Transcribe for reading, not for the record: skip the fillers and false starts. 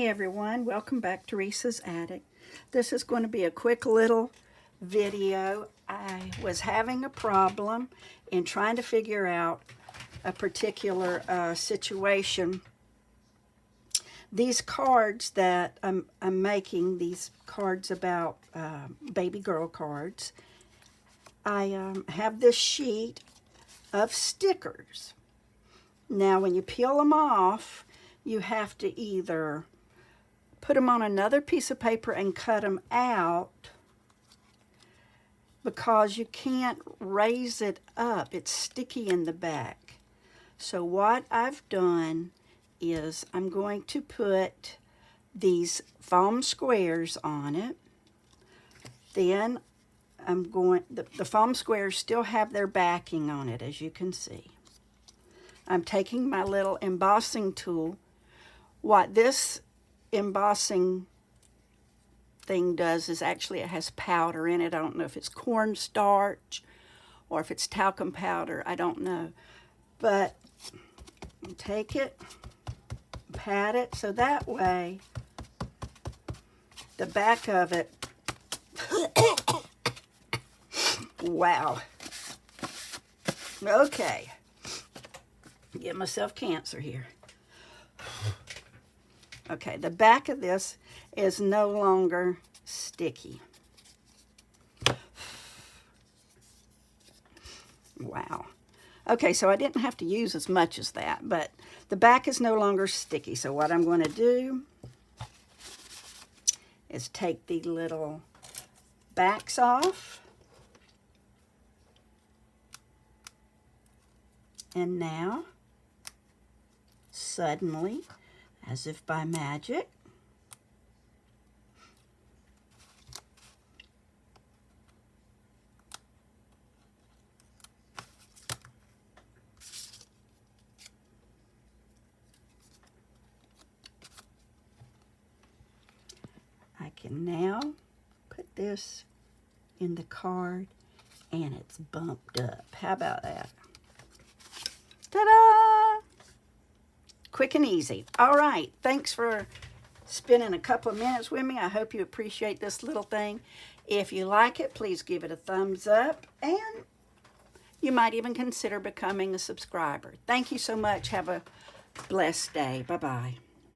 Hey everyone, welcome back to Teresa's Attic. This is going to be a quick little video. I was having a problem in trying to figure out a particular situation. These cards that I'm making, these cards about baby girl cards, I have this sheet of stickers. Now when you peel them off, you have to either put them on another piece of paper and cut them out because you can't raise it up. It's sticky in the back. So what I've done is I'm going to put these foam squares on it. Then the foam squares still have their backing on it, as you can see. I'm taking my little embossing tool. What this embossing thing does is actually it has powder in it. I don't know if it's cornstarch or if it's talcum powder. I don't know. But take it, pat it, so that way the back of it, wow. Okay. Get myself cancer here. Okay, the back of this is no longer sticky. Wow. Okay, so I didn't have to use as much as that, but the back is no longer sticky. So what I'm going to do is take the little backs off. And now, suddenly, as if by magic, I can now put this in the card and it's bumped up. How about that? Ta-da! Quick and easy. All right, thanks for spending a couple of minutes with me. I hope you appreciate this little thing. If you like it, please give it a thumbs up, and you might even consider becoming a subscriber. Thank you so much. Have a blessed day. Bye-bye.